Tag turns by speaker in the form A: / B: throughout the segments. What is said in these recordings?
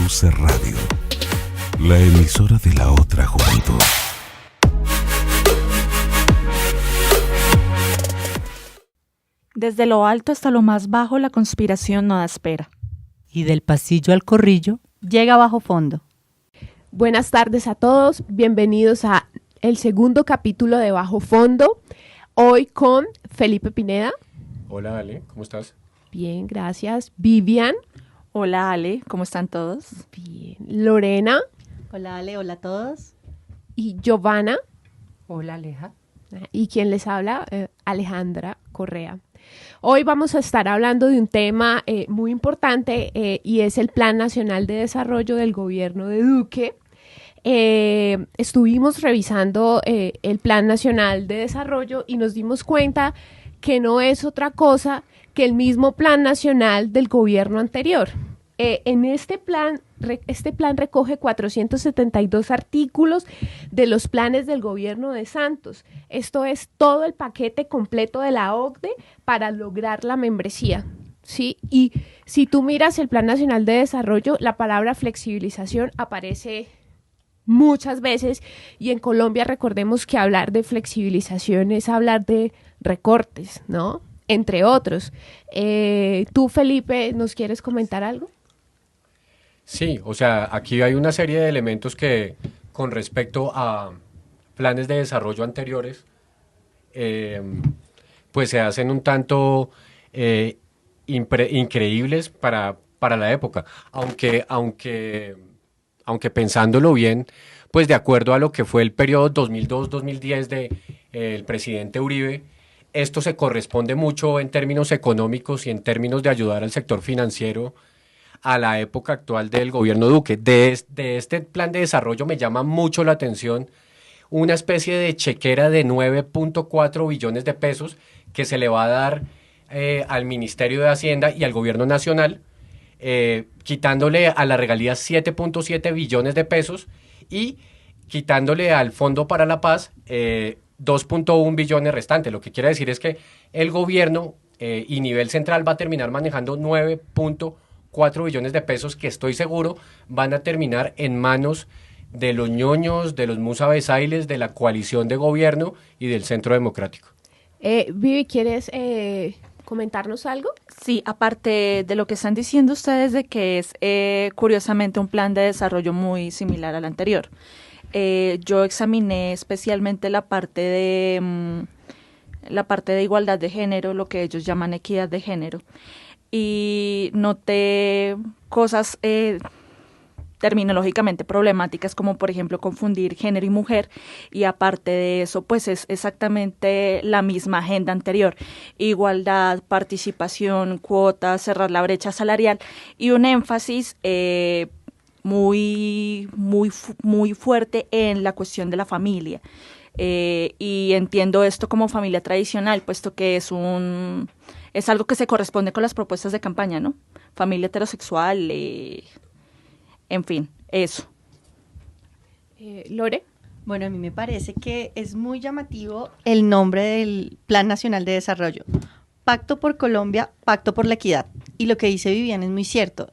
A: UC Radio, la emisora de la otra juventud.
B: Desde lo alto hasta lo más bajo, la conspiración no da espera.
C: Y del pasillo al corrillo, llega Bajo Fondo.
D: Buenas tardes a todos, bienvenidos a el segundo capítulo de Bajo Fondo, hoy con Felipe Pineda.
E: Hola Ale, ¿cómo estás?
D: Bien, gracias. Vivian.
B: Hola Ale, ¿cómo están todos?
D: Bien. Lorena.
F: Hola Ale, hola a todos.
D: Y Giovanna.
C: Hola Aleja.
D: Y quien les habla, Alejandra Correa. Hoy vamos a estar hablando de un tema muy importante y es el Plan Nacional de Desarrollo del Gobierno de Duque. Estuvimos revisando el Plan Nacional de Desarrollo y nos dimos cuenta que no es otra cosa que el mismo Plan Nacional del gobierno anterior. Este plan recoge 472 artículos de los planes del gobierno de Santos. Esto es todo el paquete completo de la OCDE para lograr la membresía, ¿sí? Y si tú miras el Plan Nacional de Desarrollo, la palabra flexibilización aparece muchas veces y en Colombia recordemos que hablar de flexibilización es hablar de recortes, ¿no? Entre otros. ¿Tú, Felipe, nos quieres comentar algo?
E: Sí, o sea, aquí hay una serie de elementos que con respecto a planes de desarrollo anteriores, pues se hacen un tanto increíbles para la época, aunque pensándolo bien, pues de acuerdo a lo que fue el periodo 2002-2010 del presidente Uribe, esto se corresponde mucho en términos económicos y en términos de ayudar al sector financiero a la época actual del gobierno Duque. De este plan de desarrollo me llama mucho la atención una especie de chequera de 9.4 billones de pesos que se le va a dar al Ministerio de Hacienda y al gobierno nacional, quitándole a la regalía 7.7 billones de pesos y quitándole al Fondo para la Paz 2.1 billones restantes. Lo que quiere decir es que el gobierno y nivel central va a terminar manejando 9.4 billones de pesos que estoy seguro van a terminar en manos de los ñoños, de los Musa Besailes, de la coalición de gobierno y del Centro Democrático.
D: Vivi, ¿quieres comentarnos algo?
B: Sí, aparte de lo que están diciendo ustedes de que es curiosamente un plan de desarrollo muy similar al anterior. Yo examiné especialmente la parte de igualdad de género, lo que ellos llaman equidad de género, y noté cosas terminológicamente problemáticas, como por ejemplo confundir género y mujer, y aparte de eso, pues es exactamente la misma agenda anterior: igualdad, participación, cuotas, cerrar la brecha salarial, y un énfasis muy fuerte en la cuestión de la familia. Y entiendo esto como familia tradicional, puesto que es algo que se corresponde con las propuestas de campaña, ¿no? Familia heterosexual, en fin, eso.
D: Lore.
F: Bueno, a mí me parece que es muy llamativo el nombre del Plan Nacional de Desarrollo. Pacto por Colombia, Pacto por la Equidad. Y lo que dice Vivian es muy cierto.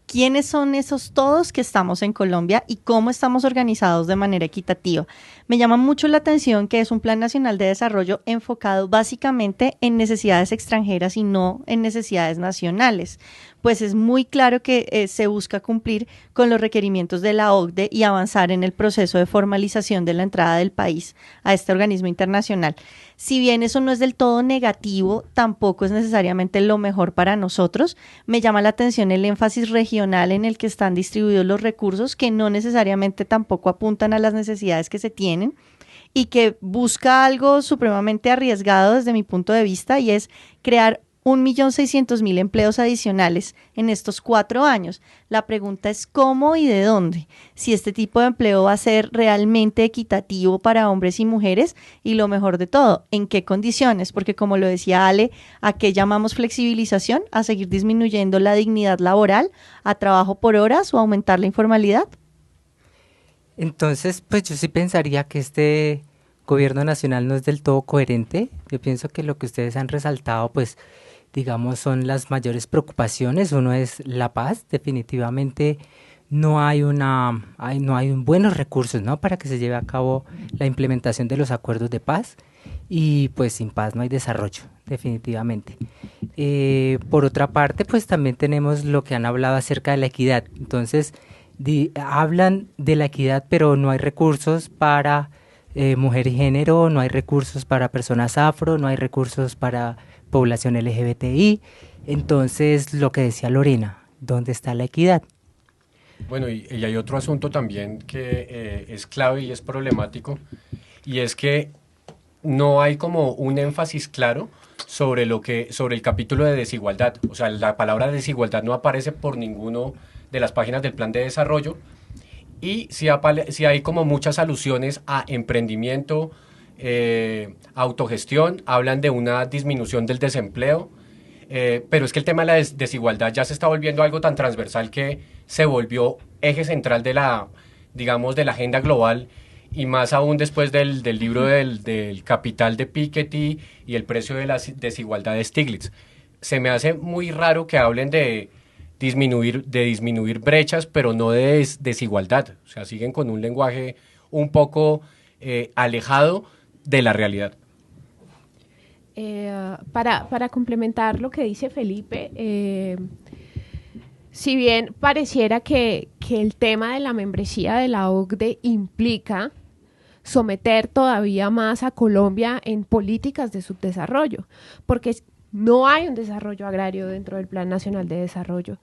F: ¿Quiénes son esos todos que estamos en Colombia y cómo estamos organizados de manera equitativa? Me llama mucho la atención que es un Plan Nacional de Desarrollo enfocado básicamente en necesidades extranjeras y no en necesidades nacionales. Pues es muy claro que se busca cumplir con los requerimientos de la OCDE y avanzar en el proceso de formalización de la entrada del país a este organismo internacional. Si bien eso no es del todo negativo, tampoco es necesariamente lo mejor para nosotros. Me llama la atención el énfasis regional en el que están distribuidos los recursos, que no necesariamente tampoco apuntan a las necesidades que se tienen, y que busca algo supremamente arriesgado desde mi punto de vista, y es crear 1.600.000 empleos adicionales en estos 4 años. La pregunta es cómo y de dónde, si este tipo de empleo va a ser realmente equitativo para hombres y mujeres, y lo mejor de todo, en qué condiciones, porque como lo decía Ale, ¿a qué llamamos flexibilización? ¿A seguir disminuyendo la dignidad laboral, a trabajo por horas o a aumentar la informalidad?
C: Entonces, pues yo sí pensaría que este gobierno nacional no es del todo coherente. Yo pienso que lo que ustedes han resaltado, pues, digamos, son las mayores preocupaciones. Uno es la paz. Definitivamente no hay buenos recursos, ¿no?, para que se lleve a cabo la implementación de los acuerdos de paz, y pues sin paz no hay desarrollo, definitivamente. Por otra parte, pues también tenemos lo que han hablado acerca de la equidad. Entonces, hablan de la equidad, pero no hay recursos para mujer y género, no hay recursos para personas afro, no hay recursos para población LGBTI. Entonces, lo que decía Lorena, ¿dónde está la equidad?
E: Bueno, y hay otro asunto también que es clave y es problemático, y es que no hay como un énfasis claro sobre el capítulo de desigualdad. O sea, la palabra desigualdad no aparece por ninguno de las páginas del plan de desarrollo, y sí hay como muchas alusiones a emprendimiento, autogestión, hablan de una disminución del desempleo, pero es que el tema de la desigualdad ya se está volviendo algo tan transversal que se volvió eje central de la agenda global, y más aún después del libro del Capital de Piketty y el precio de la desigualdad de Stiglitz. Se me hace muy raro que hablen de disminuir brechas, pero no de desigualdad. O sea, siguen con un lenguaje un poco alejado de la realidad.
D: Para complementar lo que dice Felipe, si bien pareciera que el tema de la membresía de la OCDE implica someter todavía más a Colombia en políticas de subdesarrollo, porque no hay un desarrollo agrario dentro del Plan Nacional de Desarrollo,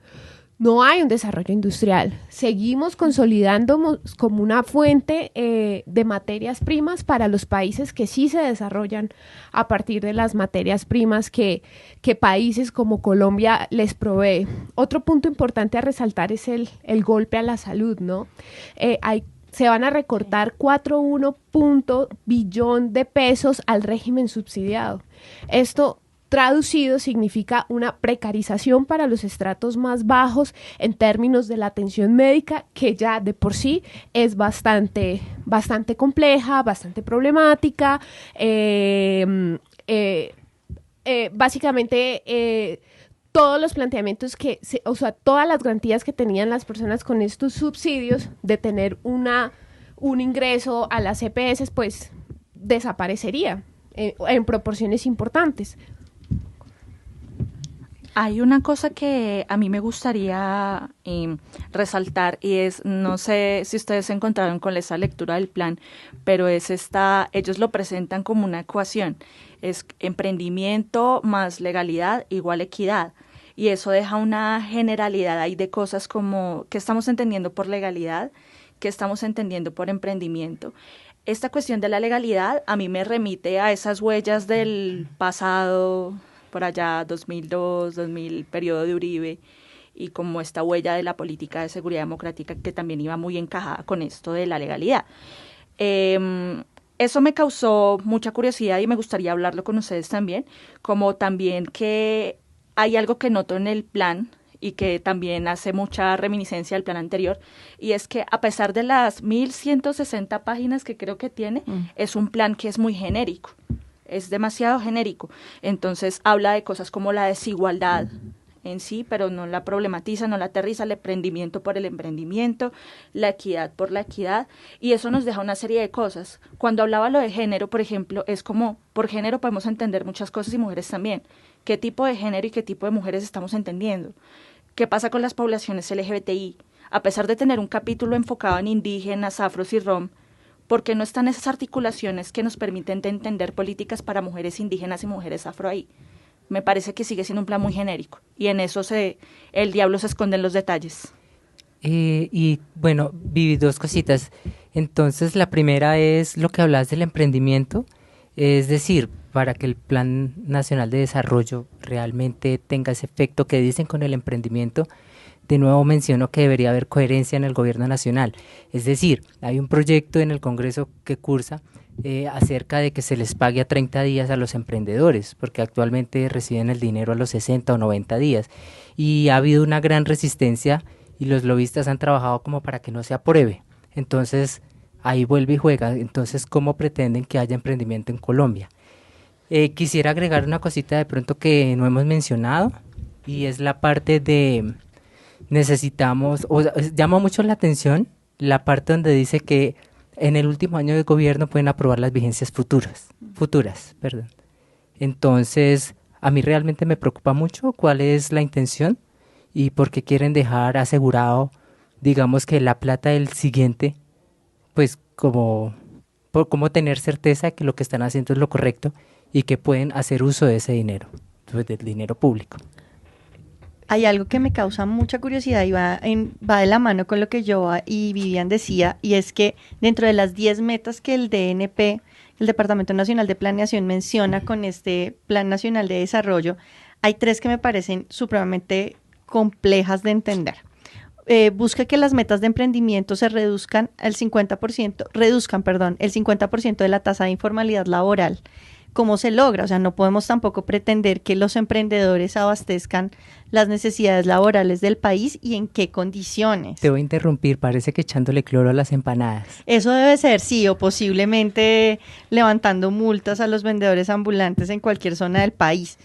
D: no hay un desarrollo industrial, seguimos consolidándonos como una fuente de materias primas para los países que sí se desarrollan a partir de las materias primas que países como Colombia les provee. Otro punto importante a resaltar es el golpe a la salud, ¿no? Se van a recortar 4.1 billón de pesos al régimen subsidiado. Esto, traducido, significa una precarización para los estratos más bajos en términos de la atención médica, que ya de por sí es bastante compleja, bastante problemática. Básicamente, todos los planteamientos todas las garantías que tenían las personas con estos subsidios de tener un ingreso a las EPS, pues desaparecería en proporciones importantes.
B: Hay una cosa que a mí me gustaría resaltar, y es, no sé si ustedes se encontraron con esa lectura del plan, pero ellos lo presentan como una ecuación, es emprendimiento más legalidad igual equidad, y eso deja una generalidad ahí de cosas como qué estamos entendiendo por legalidad, qué estamos entendiendo por emprendimiento. Esta cuestión de la legalidad a mí me remite a esas huellas del pasado, por allá 2002, 2000, periodo de Uribe, y como esta huella de la política de seguridad democrática que también iba muy encajada con esto de la legalidad. Eso me causó mucha curiosidad y me gustaría hablarlo con ustedes también, como también que hay algo que noto en el plan y que también hace mucha reminiscencia al plan anterior, y es que a pesar de las 1.160 páginas que creo que tiene, es un plan que es muy genérico. Es demasiado genérico. Entonces habla de cosas como la desigualdad en sí, pero no la problematiza, no la aterriza, el emprendimiento por el emprendimiento, la equidad por la equidad, y eso nos deja una serie de cosas. Cuando hablaba lo de género, por ejemplo, es como, por género podemos entender muchas cosas y mujeres también. ¿Qué tipo de género y qué tipo de mujeres estamos entendiendo? ¿Qué pasa con las poblaciones LGBTI? A pesar de tener un capítulo enfocado en indígenas, afros y rom, ¿por qué no están esas articulaciones que nos permiten entender políticas para mujeres indígenas y mujeres afro ahí? Me parece que sigue siendo un plan muy genérico, y en eso el diablo se esconde en los detalles.
C: Y bueno, Vivi, dos cositas. Entonces, la primera es lo que hablas del emprendimiento, es decir, para que el Plan Nacional de Desarrollo realmente tenga ese efecto que dicen con el emprendimiento. De nuevo menciono que debería haber coherencia en el gobierno nacional, es decir, hay un proyecto en el Congreso que cursa acerca de que se les pague a 30 días a los emprendedores, porque actualmente reciben el dinero a los 60 o 90 días, y ha habido una gran resistencia y los lobistas han trabajado como para que no se apruebe. Entonces, ahí vuelve y juega. Entonces, ¿cómo pretenden que haya emprendimiento en Colombia? Quisiera agregar una cosita de pronto que no hemos mencionado, y es la parte de necesitamos, o sea, llama mucho la atención la parte donde dice que en el último año de gobierno pueden aprobar las vigencias futuras, perdón. Entonces, a mí realmente me preocupa mucho cuál es la intención y por qué quieren dejar asegurado, digamos, que la plata del siguiente, pues como tener certeza que lo que están haciendo es lo correcto y que pueden hacer uso de ese dinero, pues, del dinero público.
F: Hay algo que me causa mucha curiosidad y va de la mano con lo que yo y Vivian decía, y es que dentro de las 10 metas que el DNP, el Departamento Nacional de Planeación, menciona con este Plan Nacional de Desarrollo, hay 3 que me parecen supremamente complejas de entender. Busca que las metas de emprendimiento se reduzcan el 50% de la tasa de informalidad laboral. ¿Cómo se logra? O sea, no podemos tampoco pretender que los emprendedores abastezcan las necesidades laborales del país y en qué condiciones.
C: Te voy a interrumpir, parece que echándole cloro a las empanadas.
F: Eso debe ser, sí, o posiblemente levantando multas a los vendedores ambulantes en cualquier zona del país.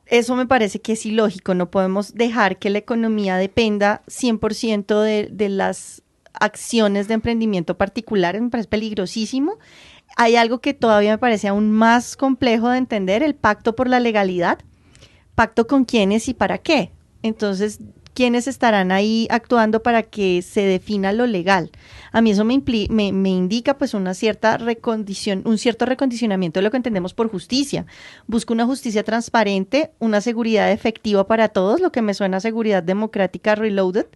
F: Eso me parece que es ilógico, no podemos dejar que la economía dependa 100% de las acciones de emprendimiento particulares, me parece peligrosísimo. Hay algo que todavía me parece aún más complejo de entender, el pacto por la legalidad. ¿Pacto con quiénes y para qué? Entonces, ¿quiénes estarán ahí actuando para que se defina lo legal? A mí eso me indica pues un cierto recondicionamiento de lo que entendemos por justicia. Busco una justicia transparente, una seguridad efectiva para todos, lo que me suena a seguridad democrática reloaded.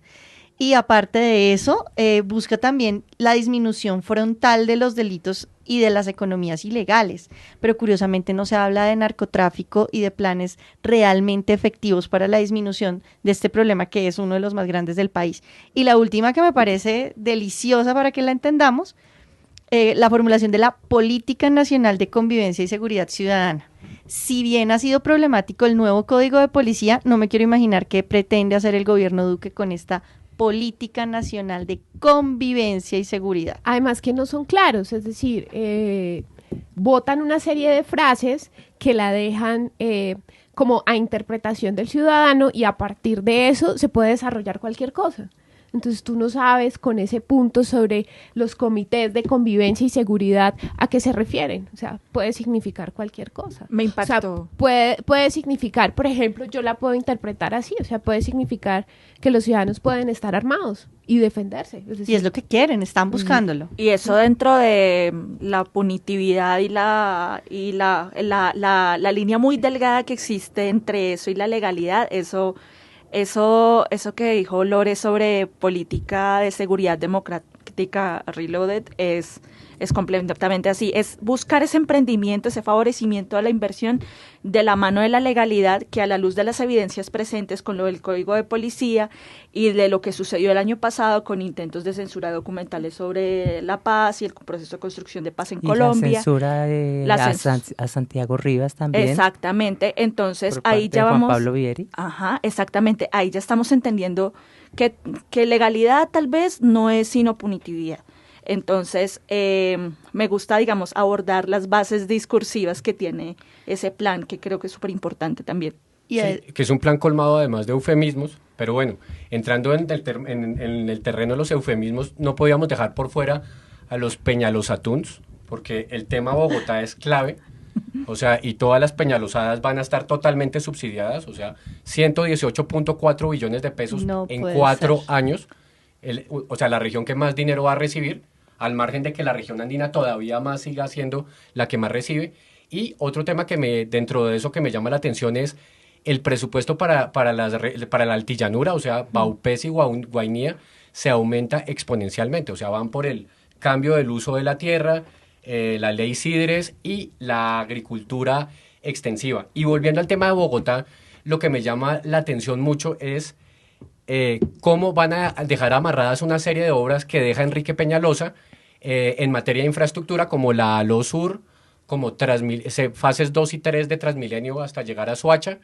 F: Y aparte de eso, busca también la disminución frontal de los delitos y de las economías ilegales. Pero curiosamente no se habla de narcotráfico y de planes realmente efectivos para la disminución de este problema que es uno de los más grandes del país. Y la última que me parece deliciosa para que la entendamos, la formulación de la Política Nacional de Convivencia y Seguridad Ciudadana. Si bien ha sido problemático el nuevo Código de Policía, no me quiero imaginar qué pretende hacer el gobierno Duque con esta Política Nacional de Convivencia y Seguridad.
D: Además que no son claros, es decir, botan una serie de frases que la dejan como a interpretación del ciudadano y a partir de eso se puede desarrollar cualquier cosa. Entonces tú no sabes con ese punto sobre los comités de convivencia y seguridad a qué se refieren. O sea, puede significar cualquier cosa.
B: Me impactó.
D: O sea, puede significar, por ejemplo, yo la puedo interpretar así. O sea, puede significar que los ciudadanos pueden estar armados y defenderse. Es decir,
F: y es lo que quieren, están buscándolo.
B: Y eso dentro de la punitividad y la línea muy delgada que existe entre eso y la legalidad, Eso que dijo Lore sobre política de seguridad democrática reloaded es completamente así. Es buscar ese emprendimiento, ese favorecimiento a la inversión de la mano de la legalidad que a la luz de las evidencias presentes con lo del Código de Policía y de lo que sucedió el año pasado con intentos de censura documentales sobre la paz y el proceso de construcción de paz en Colombia.
C: La censura a Santiago Rivas también.
B: Exactamente. Entonces
C: por
B: ahí
C: parte
B: ya
C: de Juan
B: vamos.
C: Pablo Vieri.
B: Ajá, exactamente. Ahí ya estamos entendiendo que legalidad tal vez no es sino punitividad. Entonces, me gusta, digamos, abordar las bases discursivas que tiene ese plan, que creo que es súper importante también.
E: Sí, que es un plan colmado además de eufemismos, pero bueno, entrando en el terreno de los eufemismos, no podíamos dejar por fuera a los Peñalosatuns, porque el tema Bogotá es clave, o sea, y todas las peñalosadas van a estar totalmente subsidiadas, o sea, 118.4 billones de pesos en 4 años, o sea, la región que más dinero va a recibir, al margen de que la región andina todavía más siga siendo la que más recibe. Y otro tema que dentro de eso que me llama la atención es el presupuesto para la altillanura, o sea, Baupés y Guainía, se aumenta exponencialmente, o sea, van por el cambio del uso de la tierra, la ley Sidres y la agricultura extensiva. Y volviendo al tema de Bogotá, lo que me llama la atención mucho es cómo van a dejar amarradas una serie de obras que deja Enrique Peñalosa en materia de infraestructura, como la ALO Sur, como fases 2 y 3 de Transmilenio hasta llegar a Soacha,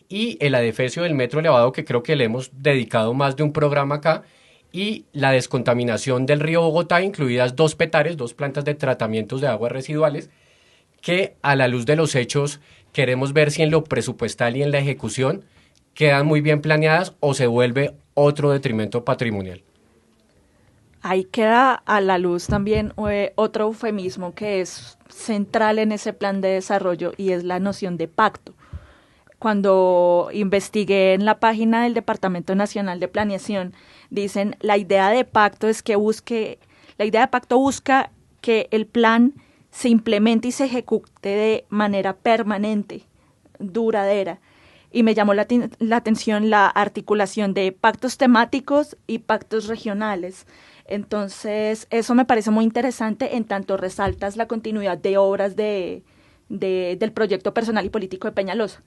E: y el adefesio del metro elevado, que creo que le hemos dedicado más de un programa acá, y la descontaminación del río Bogotá, incluidas 2 petares, 2 plantas de tratamientos de aguas residuales, que a la luz de los hechos queremos ver si en lo presupuestal y en la ejecución quedan muy bien planeadas o se vuelve otro detrimento patrimonial.
B: Ahí queda a la luz también otro eufemismo que es central en ese plan de desarrollo y es la noción de pacto. Cuando investigué en la página del Departamento Nacional de Planeación, dicen la idea de pacto busca que el plan se implemente y se ejecute de manera permanente, duradera. Y me llamó la atención la articulación de pactos temáticos y pactos regionales. Entonces, eso me parece muy interesante en tanto resaltas la continuidad de obras del proyecto personal y político de Peñalosa.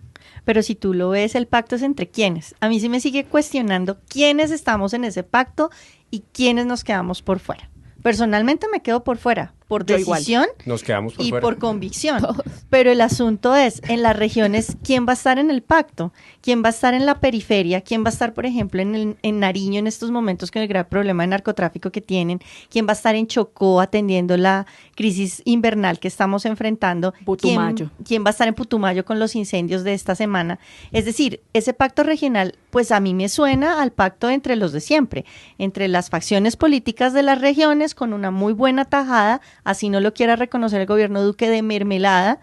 F: Pero si tú lo ves, el pacto es entre quiénes. A mí sí me sigue cuestionando quiénes estamos en ese pacto y quiénes nos quedamos por fuera. Personalmente me quedo por fuera, por decisión
E: Nos quedamos por
F: y
E: fuera.
F: por convicción. Pero el asunto es, en las regiones, ¿quién va a estar en el pacto? ¿Quién va a estar en la periferia? ¿Quién va a estar, por ejemplo, en Nariño en estos momentos con el gran problema de narcotráfico que tienen? ¿Quién va a estar en Chocó atendiendo la crisis invernal que estamos enfrentando?
B: Putumayo.
F: ¿Quién va a estar en Putumayo con los incendios de esta semana? Es decir, ese pacto regional, pues a mí me suena al pacto entre los de siempre, entre las facciones políticas de las regiones con una muy buena tajada, así no lo quiera reconocer el gobierno Duque, de mermelada,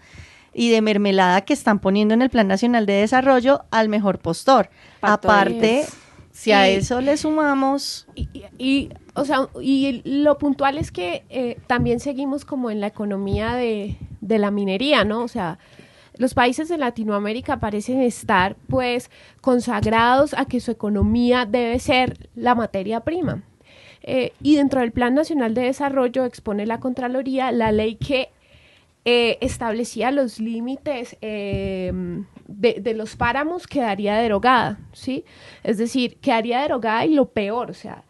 F: y de mermelada que están poniendo en el Plan Nacional de Desarrollo al mejor postor.
B: Pacto
F: Aparte,
B: es.
F: si a
D: Y-
F: eso le sumamos...
D: O sea, y lo puntual es que también seguimos como en la economía de la minería, ¿no? O sea, los países de Latinoamérica parecen estar pues consagrados a que su economía debe ser la materia prima. Y dentro del Plan Nacional de Desarrollo expone la Contraloría la ley que establecía los límites de los páramos, quedaría derogada, ¿sí? Es decir, quedaría derogada y lo peor, o sea,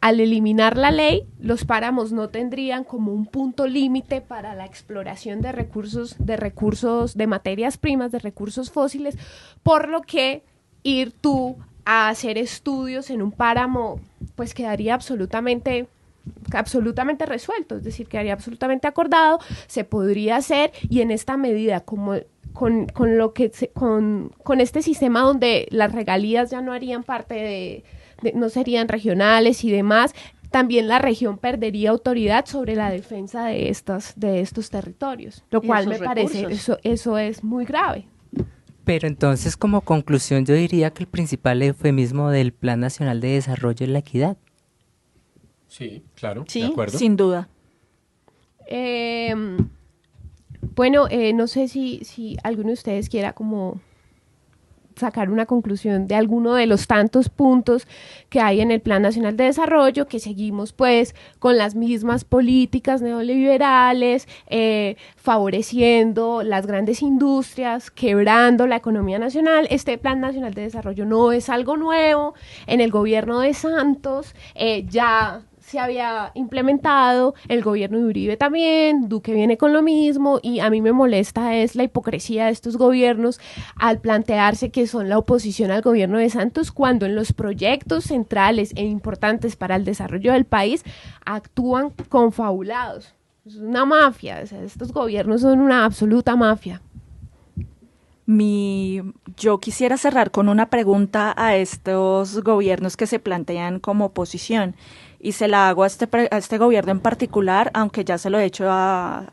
D: al eliminar la ley, los páramos no tendrían como un punto límite para la exploración de recursos, de materias primas, de recursos fósiles, por lo que ir tú a hacer estudios en un páramo, pues quedaría absolutamente resuelto, es decir, quedaría absolutamente acordado, se podría hacer, y en esta medida, como con este sistema donde las regalías ya no harían parte no serían regionales y demás, también la región perdería autoridad sobre la defensa de estos territorios, lo
F: Y
D: cual
F: esos
D: me parece,
F: recursos.
D: eso es muy grave.
C: Pero entonces, como conclusión, yo diría que el principal eufemismo del Plan Nacional de Desarrollo es la equidad.
E: Sí, claro,
F: Sí,
E: de acuerdo.
B: Sin duda.
D: Bueno, no sé si alguno de ustedes quiera como sacar una conclusión de alguno de los tantos puntos que hay en el Plan Nacional de Desarrollo, que seguimos pues con las mismas políticas neoliberales, favoreciendo las grandes industrias, quebrando la economía nacional. Este Plan Nacional de Desarrollo no es algo nuevo. En el gobierno de Santos ya se había implementado, el gobierno de Uribe también, Duque viene con lo mismo, y a mí me molesta es la hipocresía de estos gobiernos al plantearse que son la oposición al gobierno de Santos, cuando en los proyectos centrales e importantes para el desarrollo del país actúan confabulados. Es una mafia, o sea, estos gobiernos son una absoluta mafia.
B: Yo quisiera cerrar con una pregunta a estos gobiernos que se plantean como oposición, y se la hago a este gobierno en particular, aunque ya se la he hecho a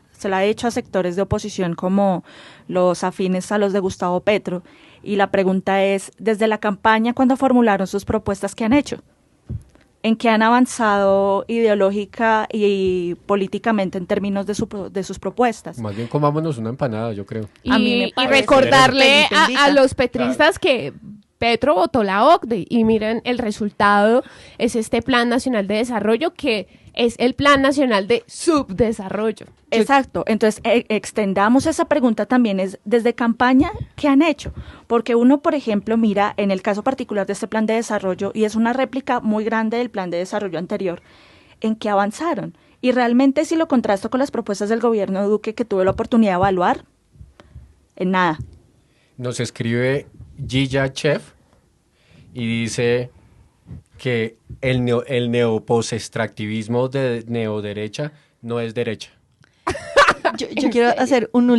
B: sectores de oposición como los afines a los de Gustavo Petro. Y la pregunta es, desde la campaña, cuando formularon sus propuestas, ¿qué han hecho? ¿En qué han avanzado ideológica y políticamente en términos de sus propuestas?
E: Más bien comámonos una empanada, yo creo.
B: A mí me
D: Y
B: parece.
D: recordarle
F: Felipe invita.
D: a los petristas que Petro votó la OCDE, y miren, el resultado es este Plan Nacional de Desarrollo, que es el Plan Nacional de Subdesarrollo.
B: Exacto, entonces extendamos esa pregunta también, es desde campaña, ¿qué han hecho? Porque uno, por ejemplo, mira en el caso particular de este plan de desarrollo, y es una réplica muy grande del plan de desarrollo anterior, ¿en qué avanzaron? Y realmente, si lo contrasto con las propuestas del gobierno de Duque que tuve la oportunidad de evaluar, en nada.
E: Nos escribe Gilla Chef y dice que el neoposextractivismo de neoderecha no es derecha.
F: Yo quiero hacer una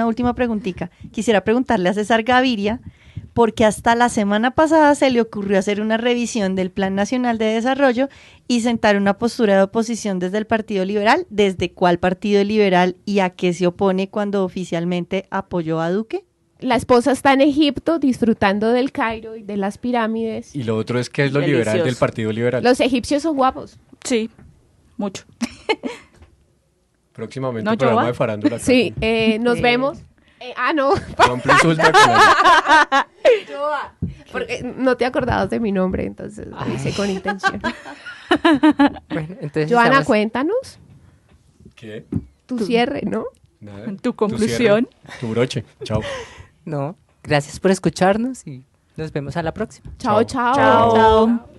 F: última preguntita. Quisiera preguntarle a César Gaviria porque hasta la semana pasada se le ocurrió hacer una revisión del Plan Nacional de Desarrollo y sentar una postura de oposición desde el Partido Liberal. ¿Desde cuál Partido Liberal y a qué se opone cuando oficialmente apoyó a Duque?
D: La esposa está en Egipto disfrutando del Cairo y de las pirámides.
E: Y lo otro es que es lo
B: Delicioso.
E: liberal del Partido Liberal.
D: Los egipcios son guapos.
B: Sí, mucho.
E: Próximamente
B: ¿No,
E: un programa
B: Joa?
E: de farándula.
D: Sí, nos vemos. No,
E: John Plus Ultra con ella.
D: porque no te acordabas de mi nombre, entonces lo hice con intención.
C: Bueno, entonces
D: Joana,
C: estamos-
D: cuéntanos
E: ¿Qué?
D: tu cierre, ¿no?
E: Nada.
B: Tu conclusión.
E: cierre, tu broche. Chao.
C: No, gracias por escucharnos y nos vemos a la próxima.
D: Chao,
E: Chao.
D: chao.
B: Chao.